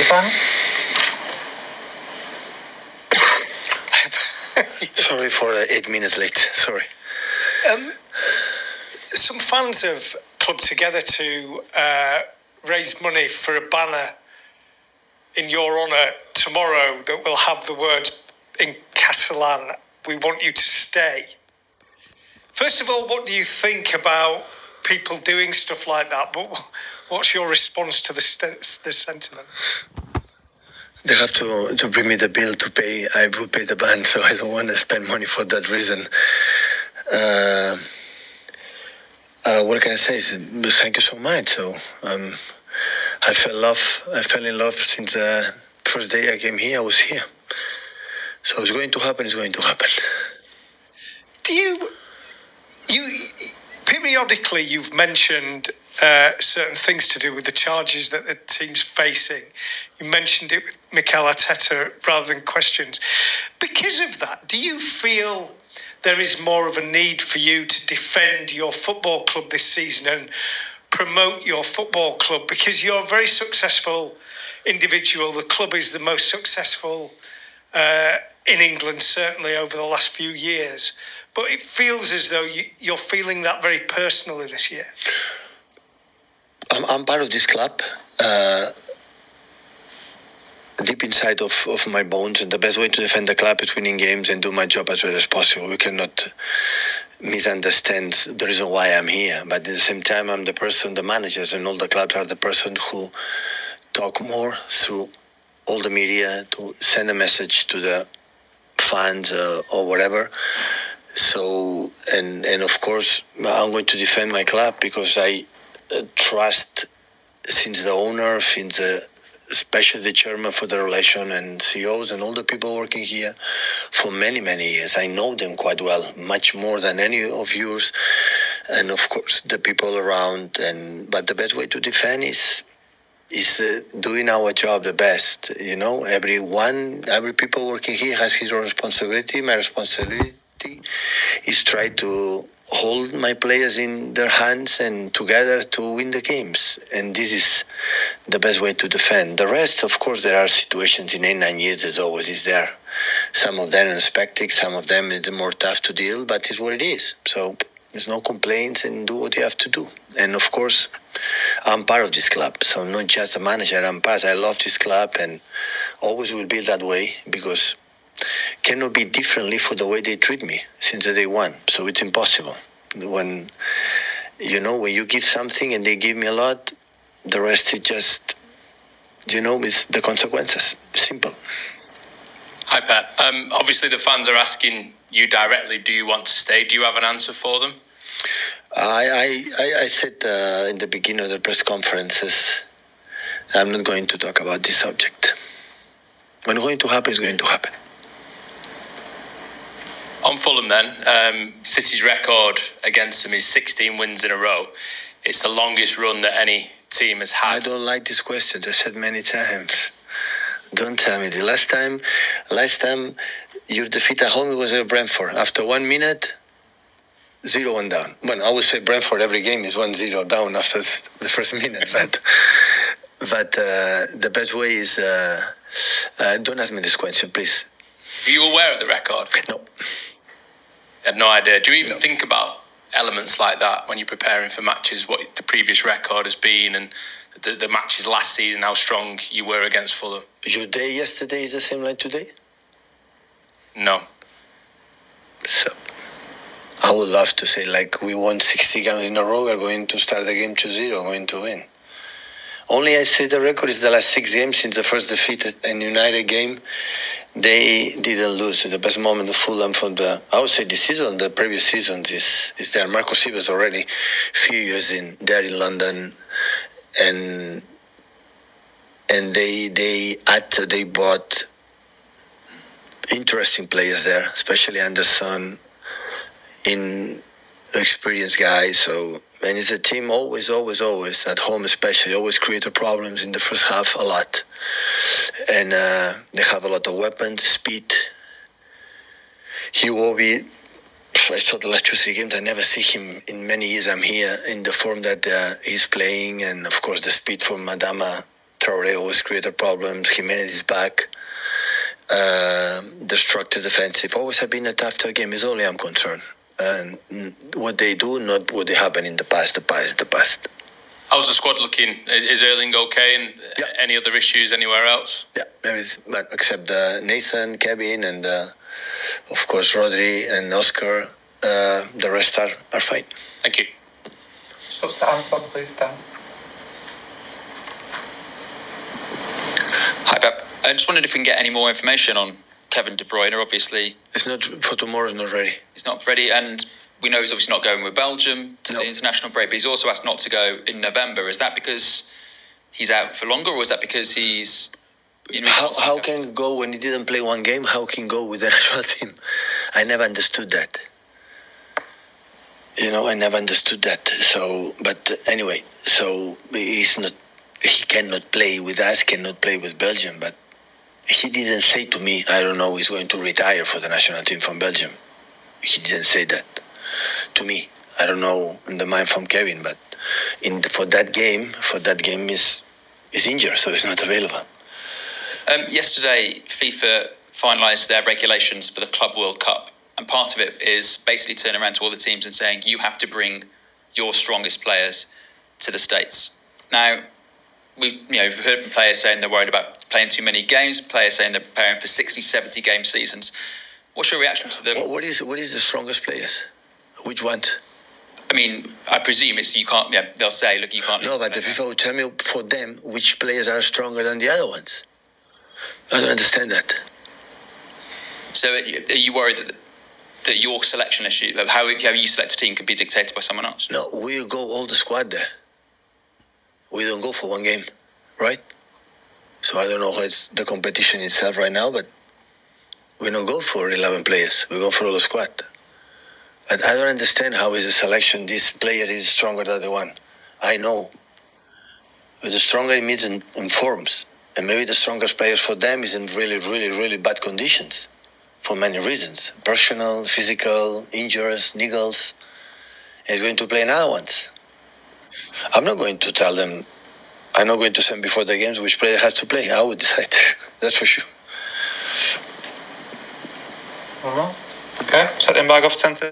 fan? Sorry for 8 minutes late. Sorry. Some fans have clubbed together to raise money for a banner in your honour tomorrow that will have the words in Catalan, "We want you to stay." First of all, what do you think about people doing stuff like that? But what's your response to the sentiment? They have to bring me the bill to pay. I will pay the band, so I don't want to spend money for that reason. What can I say? Thank you so much. So I fell in love since the first day I came here. I was here. So it's going to happen. It's going to happen. Do you periodically you've mentioned certain things to do with the charges that the team's facing. You mentioned it with Mikel Arteta rather than questions. Because of that, do you feel there is more of a need for you to defend your football club this season and promote your football club? Because you're a very successful individual. The club is the most successful in England, certainly over the last few years. But it feels as though you're feeling that very personally this year. I'm part of this club, deep inside of my bones, and the best way to defend the club is winning games and do my job as well as possible. We cannot misunderstand the reason why I'm here, but at the same time, I'm the person, the managers and all the clubs are the person who talk more through all the media to send a message to the fans or whatever. So, and of course, I'm going to defend my club because I trust since the owner, since especially the chairman for the relation and CEOs and all the people working here for many, many years. I know them quite well, much more than any of yours. And of course, the people around. But the best way to defend is doing our job the best. You know, every people working here has his own responsibility. My responsibility is try to hold my players in their hands and together to win the games. And this is the best way to defend. The rest, of course, there are situations in 8-9 years that always is there. Some of them unexpected, some of them is more tough to deal, but it's what it is. So there's no complaints and do what you have to do. And of course, I'm part of this club. So I'm not just a manager, I'm part. I love this club and always will be that way because cannot be differently for the way they treat me since the day one. So it's impossible. When you give something and they give me a lot, the rest is just, it's the consequences. Simple. Hi, Pep. Obviously, the fans are asking you directly, do you want to stay? Do you have an answer for them? I said in the beginning of the press conferences, I'm not going to talk about this subject. When it's going to happen, it's going to happen. On Fulham then, City's record against them is 16 wins in a row. It's the longest run that any team has had. I don't like this question. I said many times. Don't tell me. The last time your defeat at home was at Brentford. After 1 minute, 0-1 down. Well, I would say Brentford every game is 1-0 down after the first minute. But the best way is don't ask me this question, please. Are you aware of the record? No. You had no idea. Do you even think about elements like that when you're preparing for matches, what the previous record has been and the matches last season, how strong you were against Fulham? Your day yesterday is the same like today? No. So, I would love to say like we won 60 games in a row, we're going to start the game 2-0, going to win. Only I say the record is the last 6 games since the first defeat in United game. They didn't lose. The best moment of Fulham from I would say this season, the previous seasons is there. Marco Silva's already a few years there in London, and they bought interesting players there, especially Anderson, in experienced guys. So, and it's a team always at home, especially always create problems in the first half a lot. And they have a lot of weapons, speed. He will be. I saw the last 2-3 games. I never see him in many years. I'm here in the form that he's playing, and of course the speed from Adama Traore always created problems. Jimenez is back. Destructive defensive. Always have been a tough game. Is only I'm concerned. And what they do, not what they happen in the past. The past. How's the squad looking? Is Erling okay? And any other issues anywhere else? Yeah, everything, but except Nathan, Kevin, and of course Rodri and Oscar. The rest are fine. Thank you. Stop hands on, please, Dan. Hi, Pep. I just wondered if we can get any more information on Kevin De Bruyne. Obviously, it's not for tomorrow. It's not ready. He's not ready, and we know he's obviously not going with Belgium to the international break. But he's also asked not to go in November. Is that because he's out for longer, or is that because he's? How can he go when he didn't play one game? How can he go with the national team? I never understood that. I never understood that. So, but anyway, so he's not. He cannot play with us. Cannot play with Belgium. But he didn't say to me, I don't know, he's going to retire for the national team from Belgium. He didn't say that to me. I don't know in the mind from Kevin, but for that game is injured, so it's not available. Yesterday, FIFA finalised their regulations for the Club World Cup, and part of it is basically turning around to all the teams and saying you have to bring your strongest players to the States. Now, we've heard from players saying they're worried about playing too many games, players saying they're preparing for 60, 70 game seasons. What's your reaction to them? What is the strongest players? Which ones? I mean, I presume it's you can't. Yeah, they'll say, look, you can't. No, but the FIFA will tell me for them which players are stronger than the other ones. I don't understand that. So, are you worried that your selection issue, of how you select a team, could be dictated by someone else? No, we go all the squad there. We don't go for one game, right? So I don't know how it's the competition itself right now, but we don't go for 11 players. We go for all the squad. But I don't understand how is the selection, this player is stronger than the one. I know. But the stronger it means in forms. And maybe the strongest players for them is in really, really, really bad conditions. For many reasons. Personal, physical, injuries, niggles. And he's going to play another ones. I'm not going to tell them, I'm not going to send before the games which player has to play. I will decide. That's for sure. Okay, set him back off 10.